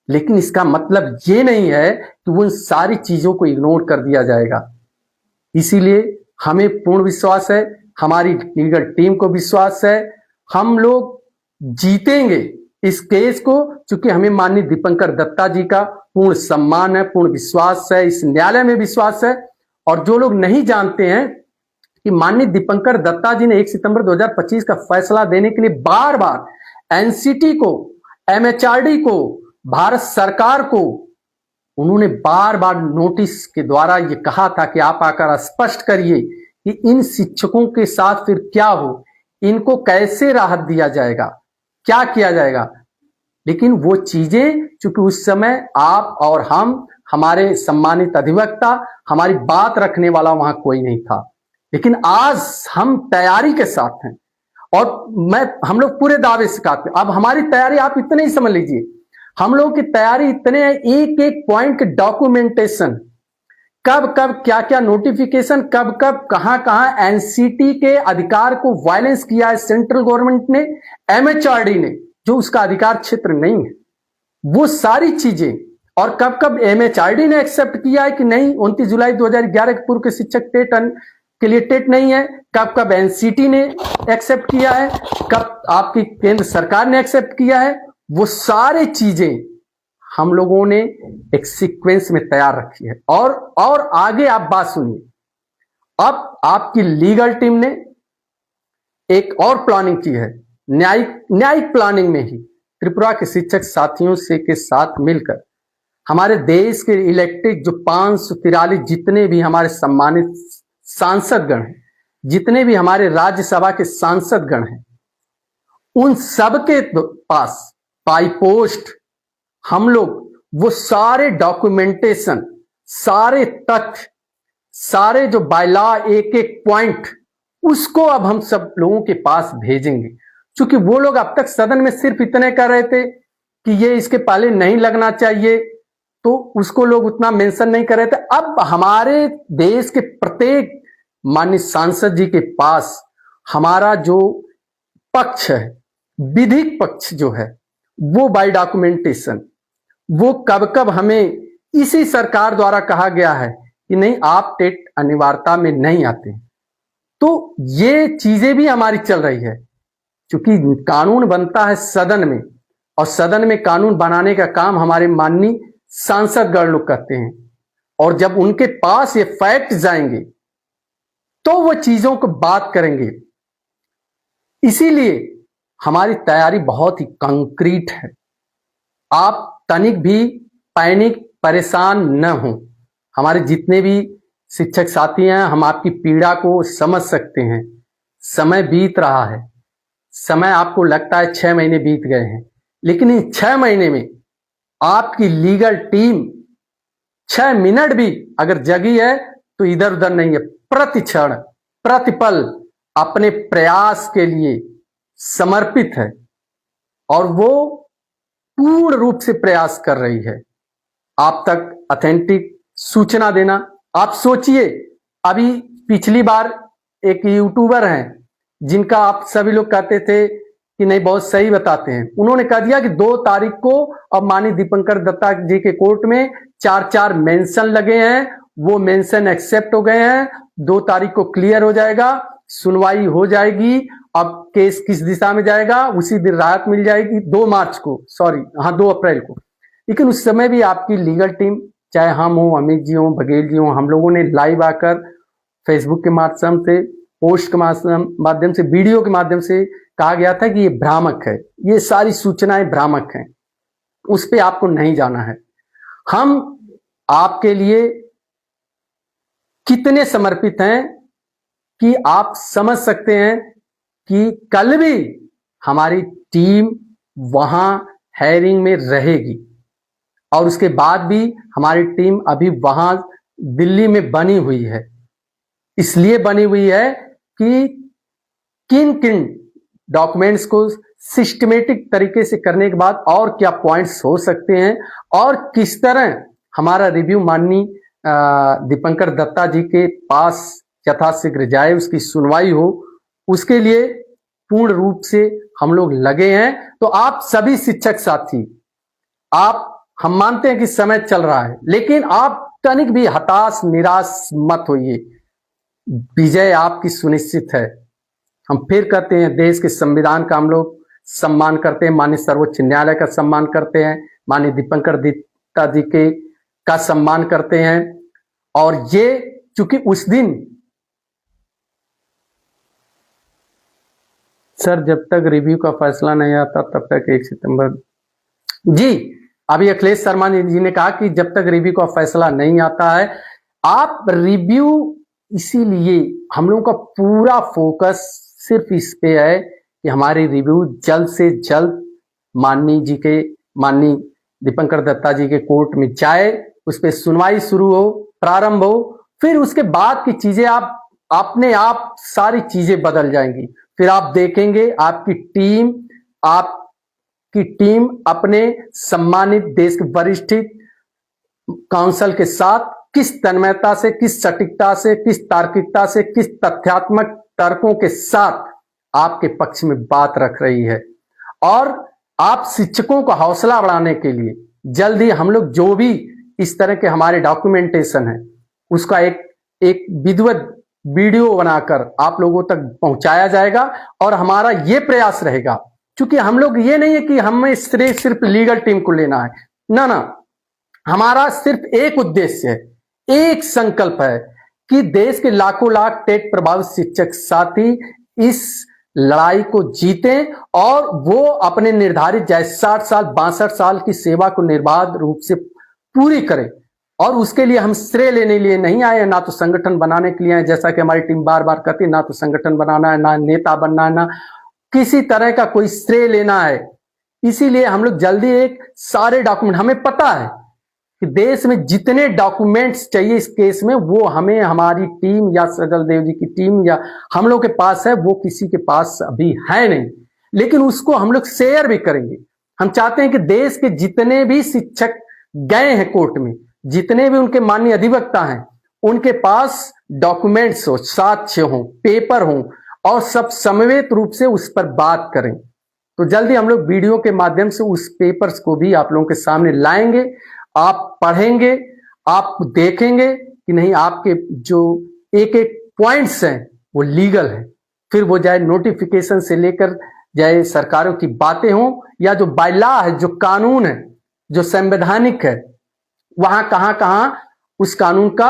Speaker 1: लेकिन इसका मतलब ये नहीं है कि उन सारी चीजों को इग्नोर कर दिया जाएगा। इसीलिए हमें पूर्ण विश्वास है, हमारी लीगल टीम को विश्वास है, हम लोग जीतेंगे इस केस को, क्योंकि हमें माननीय दीपंकर दत्ता जी का पूर्ण सम्मान है, पूर्ण विश्वास है, इस न्यायालय में विश्वास है। और जो लोग नहीं जानते हैं कि माननीय दीपंकर दत्ता जी ने 1 सितंबर 2025 का फैसला देने के लिए बार बार एनसीटी को, एमएचआरडी को, भारत सरकार को, उन्होंने बार बार नोटिस के द्वारा ये कहा था कि आप आकर स्पष्ट करिए कि इन शिक्षकों के साथ फिर क्या हो, इनको कैसे राहत दिया जाएगा, क्या किया जाएगा। लेकिन वो चीजें, चूंकि उस समय आप और हम, हमारे सम्मानित अधिवक्ता, हमारी बात रखने वाला वहां कोई नहीं था, लेकिन आज हम तैयारी के साथ हैं, और हम लोग पूरे दावे से कहते हैं। अब हमारी तैयारी आप इतने ही समझ लीजिए, हम लोगों की तैयारी इतने है, एक एक पॉइंट के डॉक्यूमेंटेशन, कब कब क्या क्या नोटिफिकेशन, कब कब कहां कहां एनसीटी के अधिकार को वायलेंस किया है सेंट्रल गवर्नमेंट ने, एमएचआरडी ने, जो उसका अधिकार क्षेत्र नहीं है, वो सारी चीजें, और कब कब एमएचआरडी ने एक्सेप्ट किया है कि नहीं 29 जुलाई 2011 के पूर्व के शिक्षक टेट के लिए टेट नहीं है, कब कब एनसीटी ने एक्सेप्ट किया है, कब आपकी केंद्र सरकार ने एक्सेप्ट किया है। वो सारी चीजें हम लोगों ने एक सीक्वेंस में तैयार रखी है। और आगे आप बात सुनिए, अब आपकी लीगल टीम ने एक और प्लानिंग की है, न्यायिक प्लानिंग में ही त्रिपुरा के शिक्षक साथियों से के साथ मिलकर हमारे देश के इलेक्टेड जो 543 जितने भी हमारे सम्मानित सांसदगण हैं, जितने भी हमारे राज्यसभा के सांसदगण हैं, उन सबके पास बाई पोस्ट हम लोग वो सारे डॉक्यूमेंटेशन, सारे तथ्य, सारे जो बायलॉ एक एक पॉइंट, उसको अब हम सब लोगों के पास भेजेंगे। क्योंकि वो लोग अब तक सदन में सिर्फ इतने कर रहे थे कि ये इसके पहले नहीं लगना चाहिए, तो उसको लोग उतना मेंशन नहीं कर रहे थे। अब हमारे देश के प्रत्येक माननीय सांसद जी के पास हमारा जो पक्ष है, विधिक पक्ष जो है, वो बाय डॉक्यूमेंटेशन, वो कब कब हमें इसी सरकार द्वारा कहा गया है कि नहीं आप टेट अनिवार्यता में नहीं आते, तो ये चीजें भी हमारी चल रही है। क्योंकि कानून बनता है सदन में, और सदन में कानून बनाने का काम हमारे माननीय सांसदगण लोग करते हैं, और जब उनके पास ये फैक्ट जाएंगे तो वो चीजों को बात करेंगे। इसीलिए हमारी तैयारी बहुत ही कंक्रीट है। आप तनिक भी पैनिक परेशान न हो, हमारे जितने भी शिक्षक साथी हैं, हम आपकी पीड़ा को समझ सकते हैं। समय बीत रहा है, समय आपको लगता है 6 महीने बीत गए हैं, लेकिन इन 6 महीने में आपकी लीगल टीम 6 मिनट भी अगर जगी है तो इधर उधर नहीं है, प्रति क्षण प्रतिपल अपने प्रयास के लिए समर्पित है और वो पूर्ण रूप से प्रयास कर रही है आप तक ऑथेंटिक सूचना देना। आप सोचिए, अभी पिछली बार एक यूट्यूबर हैं जिनका आप सभी लोग कहते थे कि नहीं बहुत सही बताते हैं, उन्होंने कह दिया कि 2 तारीख को अब माननीय दीपंकर दत्ता जी के कोर्ट में 4 मेंशन लगे हैं, वो मेंशन एक्सेप्ट हो गए हैं, 2 तारीख को क्लियर हो जाएगा, सुनवाई हो जाएगी। अब केस किस दिशा में जाएगा, उसी दिन राहत मिल जाएगी 2 अप्रैल को। लेकिन उस समय भी आपकी लीगल टीम, चाहे हम हो, अमित जी हो, बघेल जी हो, हम लोगों ने लाइव आकर फेसबुक के माध्यम से, पोस्ट के माध्यम से, वीडियो के माध्यम से कहा गया था कि ये भ्रामक है, ये सारी सूचनाएं भ्रामक हैं, उस पे आपको नहीं जाना है। हम आपके लिए कितने समर्पित हैं कि आप समझ सकते हैं कि कल भी हमारी टीम वहां हेयरिंग में रहेगी और उसके बाद भी हमारी टीम अभी वहां दिल्ली में बनी हुई है। इसलिए बनी हुई है कि किन किन डॉक्यूमेंट्स को सिस्टमेटिक तरीके से करने के बाद और क्या पॉइंट्स हो सकते हैं और किस तरह हमारा रिव्यू माननीय दीपंकर दत्ता जी के पास यथाशीघ्र जाए, उसकी सुनवाई हो, उसके लिए पूर्ण रूप से हम लोग लगे हैं। तो आप सभी शिक्षक साथी, हम मानते हैं कि समय चल रहा है, लेकिन आप तनिक भी हताश निराश मत होइए, विजय आपकी सुनिश्चित है। हम फिर कहते हैं, देश के संविधान का हम लोग सम्मान करते हैं, माननीय सर्वोच्च न्यायालय का सम्मान करते हैं, माननीय दीपंकर दत्ता जी के का सम्मान करते हैं। और ये चूंकि उस दिन सर जब तक रिव्यू का फैसला नहीं आता तब तक 1 सितंबर जी, अभी अखिलेश शर्मा जी ने कहा कि जब तक रिव्यू का फैसला नहीं आता है आप रिव्यू, इसीलिए हम लोगों का पूरा फोकस सिर्फ इस पे है कि हमारी रिव्यू जल्द से जल्द माननीय दीपंकर दत्ता जी के कोर्ट में जाए, उस पर सुनवाई शुरू हो, प्रारंभ हो, फिर उसके बाद की चीजें अपने आप सारी चीजें बदल जाएंगी। फिर आप देखेंगे आपकी टीम अपने सम्मानित देश के वरिष्ठ काउंसिल के साथ किस तन्मयता से, किस सटीकता से, किस तार्किकता से, किस तथ्यात्मक तर्कों के साथ आपके पक्ष में बात रख रही है। और आप शिक्षकों का हौसला बढ़ाने के लिए जल्दी हम लोग जो भी इस तरह के हमारे डॉक्यूमेंटेशन है उसका एक विधिवत वीडियो बनाकर आप लोगों तक पहुंचाया जाएगा। और हमारा ये प्रयास रहेगा, क्योंकि हम लोग ये नहीं है कि हमें श्रेय सिर्फ लीगल टीम को लेना है, ना, हमारा सिर्फ एक उद्देश्य है, एक संकल्प है कि देश के लाखों लाख टेट प्रभावित शिक्षक साथी इस लड़ाई को जीतें और वो अपने निर्धारित चाहे 60 साल 62 साल की सेवा को निर्बाध रूप से पूरी करें। और उसके लिए हम श्रेय लेने लिए नहीं आए हैं, ना तो संगठन बनाने के लिए आए, जैसा कि हमारी टीम बार बार कहती है, ना तो संगठन बनाना है, ना नेता बनना है, ना किसी तरह का कोई श्रेय लेना है। इसीलिए हम लोग जल्दी एक सारे डॉक्यूमेंट, हमें पता है कि देश में जितने डॉक्यूमेंट्स चाहिए इस केस में वो हमें हमारी टीम या सजल देव जी की टीम या हम लोग के पास है, वो किसी के पास अभी है नहीं, लेकिन उसको हम लोग शेयर भी करेंगे। हम चाहते हैं कि देश के जितने भी शिक्षक गए हैं कोर्ट में, जितने भी उनके माननीय अधिवक्ता हैं, उनके पास डॉक्यूमेंट्स हो, साक्ष्य हो, पेपर हो और सब समवेत रूप से उस पर बात करें। तो जल्दी हम लोग वीडियो के माध्यम से उस पेपर्स को भी आप लोगों के सामने लाएंगे। आप पढ़ेंगे, आप देखेंगे कि नहीं आपके जो एक एक पॉइंट्स हैं वो लीगल है। फिर वो चाहे नोटिफिकेशन से लेकर चाहे सरकारों की बातें हों या जो बाय लॉ है, जो कानून है, जो संवैधानिक है, वहां कहां उस कानून का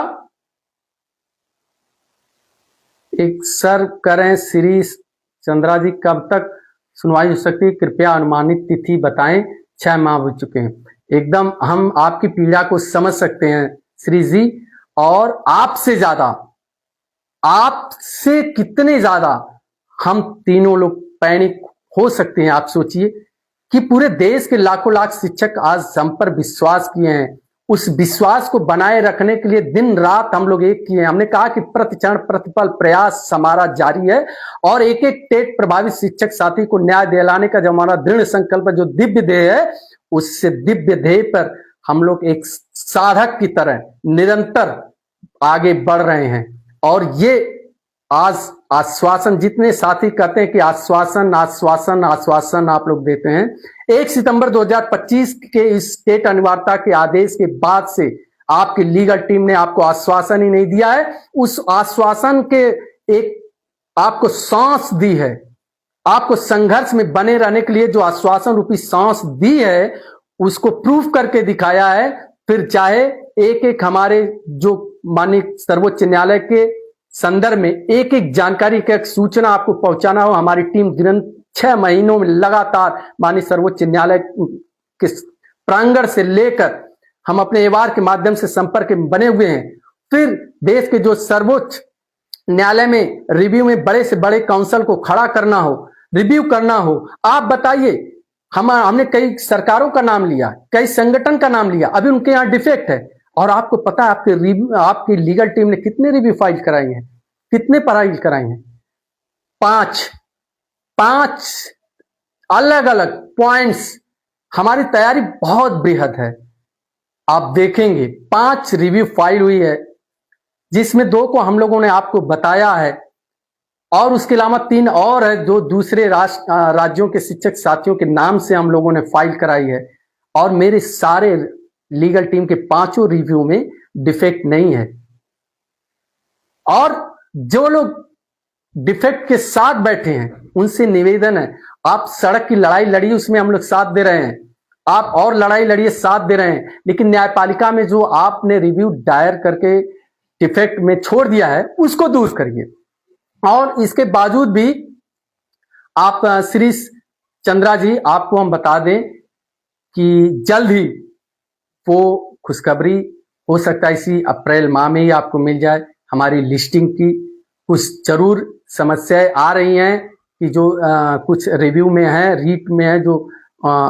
Speaker 1: एक सर करें। श्री चंद्रा जी कब तक सुनवाई हो सकती है, कृपया अनुमानित तिथि बताएं। 6 माह हो चुके हैं। एकदम हम आपकी पीड़ा को समझ सकते हैं श्री जी, और आपसे ज्यादा, आपसे कितने ज्यादा हम तीनों लोग पैनिक हो सकते हैं। आप सोचिए कि पूरे देश के लाखों लाख शिक्षक आज हम पर विश्वास किए हैं। उस विश्वास को बनाए रखने के लिए दिन रात हम लोग एक किए हैं। हमने कहा कि प्रतिक्षण प्रतिपल प्रयास हमारा जारी है और एक एक टेट प्रभावित शिक्षक साथी को न्याय दिलाने का जो हमारा दृढ़ संकल्प है, जो दिव्य ध्येय है, उससे दिव्य ध्येय पर हम लोग एक साधक की तरह निरंतर आगे बढ़ रहे हैं। और ये आज आश्वासन, जितने साथी कहते हैं कि आश्वासन आश्वासन आश्वासन आप लोग देते हैं, 1 सितंबर 2025 के इस स्टेट अनिवार्यता के आदेश के बाद से आपकी लीगल टीम ने आपको आश्वासन ही नहीं दिया है, उस आश्वासन के एक आपको सांस दी है, आपको संघर्ष में बने रहने के लिए जो आश्वासन रूपी सांस दी है उसको प्रूफ करके दिखाया है। फिर चाहे एक एक हमारे जो माननीय सर्वोच्च न्यायालय के संदर्भ में एक एक जानकारी का एक सूचना आपको पहुंचाना हो, हमारी टीम 6 महीनों में लगातार माननीय सर्वोच्च न्यायालय के प्रांगण से लेकर हम अपने एवार के माध्यम से संपर्क में बने हुए हैं। फिर देश के जो सर्वोच्च न्यायालय में रिव्यू में बड़े से बड़े काउंसिल को खड़ा करना हो, रिव्यू करना हो, आप बताइए। हमने कई सरकारों का नाम लिया, कई संगठन का नाम लिया, अभी उनके यहाँ डिफेक्ट है। और आपको पता है आपकी लीगल टीम ने कितने रिव्यू फाइल कराई हैं, कितने फाइल कराई हैं? 5 अलग अलग पॉइंट्स। हमारी तैयारी बहुत बृहद है। आप देखेंगे 5 रिव्यू फाइल हुई है, जिसमें 2 को हम लोगों ने आपको बताया है और उसके अलावा 3 और है जो दूसरे राज्यों के शिक्षक साथियों के नाम से हम लोगों ने फाइल कराई है। और मेरे सारे लीगल टीम के 5 रिव्यू में डिफेक्ट नहीं है। और जो लोग डिफेक्ट के साथ बैठे हैं उनसे निवेदन है, आप सड़क की लड़ाई लड़िए, उसमें हम लोग साथ दे रहे हैं, आप और लड़ाई लड़िए, साथ दे रहे हैं। लेकिन न्यायपालिका में जो आपने रिव्यू दायर करके डिफेक्ट में छोड़ दिया है उसको दूर करिए। और इसके बावजूद भी आप श्री चंद्रा जी, आपको हम बता दें कि जल्द ही वो खुशखबरी हो सकता है इसी अप्रैल माह में ही आपको मिल जाए। हमारी लिस्टिंग की कुछ जरूर समस्याएं आ रही हैं कि जो कुछ रिव्यू में है, रीट में है, जो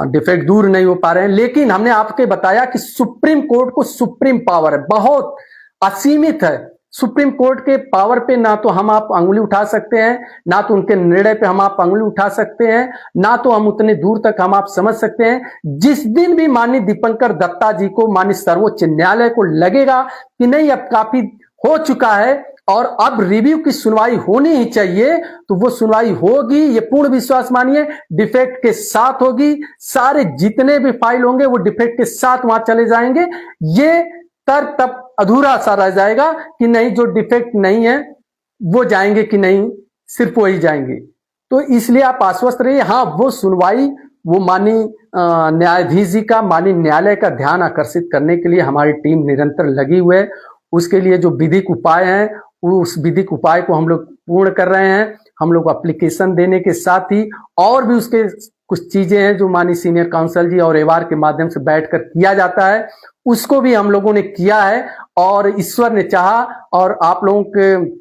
Speaker 1: डिफेक्ट दूर नहीं हो पा रहे हैं। लेकिन हमने आपके बताया कि सुप्रीम कोर्ट को सुप्रीम पावर है, बहुत असीमित है। सुप्रीम कोर्ट के पावर पे ना तो हम आप अंगुली उठा सकते हैं, ना तो उनके निर्णय पे हम आप अंगुली उठा सकते हैं, ना तो हम उतने दूर तक हम आप समझ सकते हैं। जिस दिन भी माननीय दीपंकर दत्ता जी को, माननीय सर्वोच्च न्यायालय को लगेगा कि नहीं अब काफी हो चुका है और अब रिव्यू की सुनवाई होनी ही चाहिए, तो वो सुनवाई होगी, ये पूर्ण विश्वास मानिए, डिफेक्ट के साथ होगी। सारे जितने भी फाइल होंगे वो डिफेक्ट के साथ वहां चले जाएंगे। ये तर्क तब अधूरा सा रह जाएगा कि नहीं जो डिफेक्ट नहीं है वो जाएंगे कि नहीं, सिर्फ वही जाएंगे। तो इसलिए आप आश्वस्त रहिए। हाँ, वो सुनवाई, वो माननीय न्यायाधीश जी का, माननीय न्यायालय का ध्यान आकर्षित करने के लिए हमारी टीम निरंतर लगी हुई है। उसके लिए जो विधिक उपाय हैं उस विधिक उपाय को हम लोग पूर्ण कर रहे हैं। हम लोग एप्लीकेशन देने के साथ ही और भी उसके कुछ चीजें हैं जो माननीय सीनियर काउंसिल जी और एवार के माध्यम से बैठकर किया जाता है, उसको भी हम लोगों ने किया है। और ईश्वर ने चाहा और आप लोगों के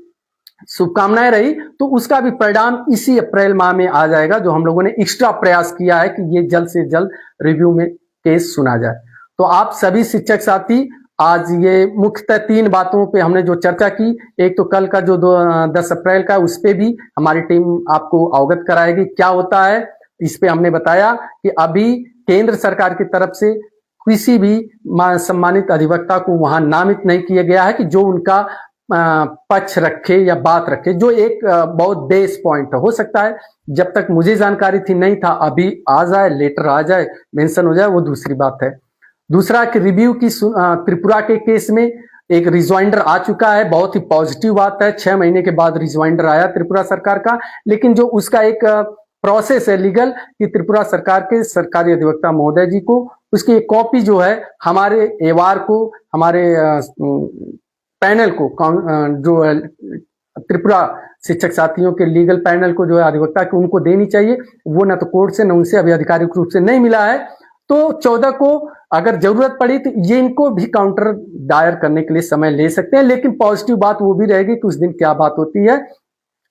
Speaker 1: शुभकामनाएं रही तो उसका भी परिणाम इसी अप्रैल माह में आ जाएगा, जो हम लोगों ने एक्स्ट्रा प्रयास किया है कि ये जल्द से जल्द रिव्यू में केस सुना जाए। तो आप सभी शिक्षक साथी, आज ये मुख्यतः 3 बातों पे हमने जो चर्चा की, एक तो कल का जो 10 अप्रैल का, उस पे भी हमारी टीम आपको अवगत कराएगी क्या होता है। इस पे हमने बताया कि अभी केंद्र सरकार की तरफ से किसी भी सम्मानित अधिवक्ता को वहां नामित नहीं किया गया है कि जो उनका पक्ष रखे या बात रखे, जो एक बहुत बेस पॉइंट हो सकता है। जब तक मुझे जानकारी थी नहीं था, अभी आ जाए, लेटर आ जाए, मेंशन हो जाए, वो दूसरी बात है। दूसरा कि रिव्यू की त्रिपुरा के केस में एक रिजॉइंडर आ चुका है, बहुत ही पॉजिटिव बात है। 6 महीने के बाद रिजॉइंडर आया त्रिपुरा सरकार का, लेकिन जो उसका एक प्रोसेस है लीगल कि त्रिपुरा सरकार के सरकारी अधिवक्ता महोदय जी को उसकी एक कॉपी जो है हमारे एवार को, हमारे पैनल को, जो त्रिपुरा शिक्षक साथियों के लीगल पैनल को जो है अधिवक्ता को उनको देनी चाहिए। वो ना तो कोर्ट से न उनसे अभी आधिकारिक रूप से नहीं मिला है। तो 14 को अगर जरूरत पड़ी तो ये इनको भी काउंटर दायर करने के लिए समय ले सकते हैं, लेकिन पॉजिटिव बात वो भी रहेगी कि उस दिन क्या बात होती है।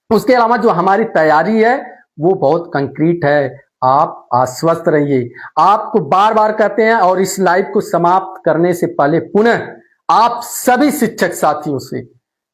Speaker 1: उसके अलावा जो हमारी तैयारी है वो बहुत कंक्रीट है। आप आश्वस्त रहिए। आपको बार बार कहते हैं, और इस लाइव को समाप्त करने से पहले पुनः आप सभी शिक्षक साथियों से,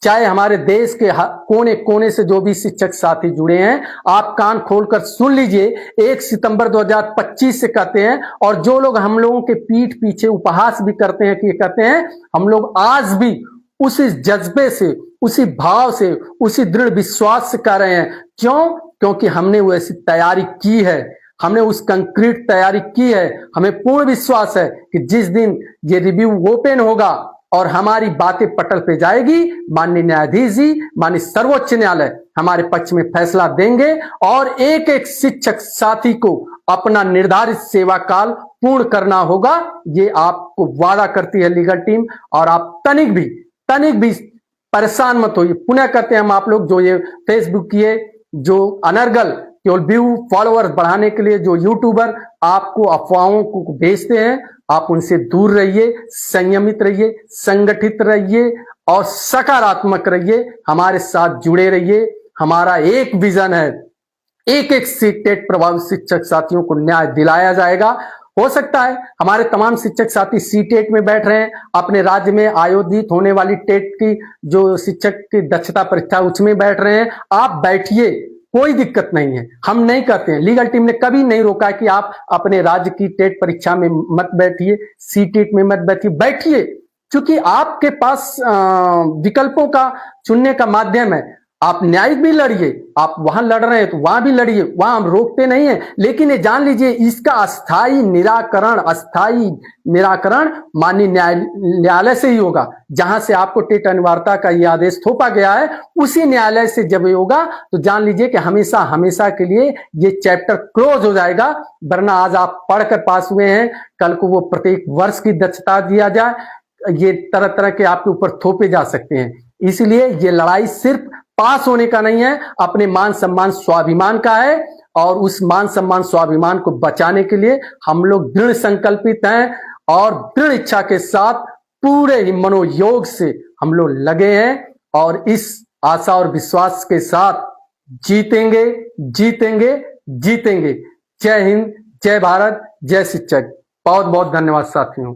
Speaker 1: चाहे हमारे देश के कोने कोने से जो भी शिक्षक साथी जुड़े हैं, आप कान खोलकर सुन लीजिए। 1 सितंबर 2025 से कहते हैं, और जो लोग हम लोगों के पीठ पीछे उपहास भी करते हैं कि कहते हैं, हम लोग आज भी उसी जज्बे से, उसी भाव से, उसी दृढ़ विश्वास से कर रहे हैं। क्यों? क्योंकि हमने वैसी तैयारी की है, हमने उस कंक्रीट तैयारी की है। हमें पूर्ण विश्वास है कि जिस दिन ये रिव्यू ओपन होगा और हमारी बातें पटल पे जाएगी, माननीय न्यायाधीश जी, माननीय सर्वोच्च न्यायालय हमारे पक्ष में फैसला देंगे और एक एक शिक्षक साथी को अपना निर्धारित सेवा काल पूर्ण करना होगा। ये आपको वादा करती है लीगल टीम। और आप तनिक भी परेशान मत होइए। पुनः कहते हैं हम आप लोग जो ये फेसबुक किए, जो अनर्गल केवल व्यू फॉलोअर्स बढ़ाने के लिए जो यूट्यूबर आपको अफवाहों को भेजते हैं, आप उनसे दूर रहिए, संयमित रहिए, संगठित रहिए और सकारात्मक रहिए। हमारे साथ जुड़े रहिए। हमारा एक विजन है, एक एक सीटेट प्रभावित शिक्षक साथियों को न्याय दिलाया जाएगा। हो सकता है हमारे तमाम शिक्षक साथी सीटेट में बैठ रहे हैं, अपने राज्य में आयोजित होने वाली टेट की जो शिक्षक की दक्षता परीक्षा उसमें बैठ रहे हैं। आप बैठिए, कोई दिक्कत नहीं है। हम नहीं कहते हैं, लीगल टीम ने कभी नहीं रोका कि आप अपने राज्य की टेट परीक्षा में मत बैठिए, सीटेट में मत बैठिए, क्योंकि आपके पास विकल्पों का चुनने का माध्यम है। आप न्यायिक भी लड़िए, आप वहां लड़ रहे हैं तो वहां भी लड़िए, वहां हम रोकते नहीं है। लेकिन ये जान लीजिए, इसका अस्थाई निराकरण माननीय न्यायालय से ही होगा। जहां से आपको टेट अनिवार्यता का ये आदेश थोपा गया है, उसी न्यायालय से जब ये होगा तो जान लीजिए कि हमेशा हमेशा के लिए ये चैप्टर क्लोज हो जाएगा। वरना आज आप पढ़कर पास हुए हैं, कल को वो प्रत्येक वर्ष की दक्षता दिया जाए, ये तरह तरह के आपके ऊपर थोपे जा सकते हैं। इसलिए ये लड़ाई सिर्फ पास होने का नहीं है, अपने मान सम्मान स्वाभिमान का है। और उस मान सम्मान स्वाभिमान को बचाने के लिए हम लोग दृढ़ संकल्पित हैं और दृढ़ इच्छा के साथ पूरे ही मनोयोग से हम लोग लगे हैं। और इस आशा और विश्वास के साथ जीतेंगे, जीतेंगे, जीतेंगे। जय हिंद, जय भारत, जय शिक्षक। बहुत बहुत धन्यवाद साथियों।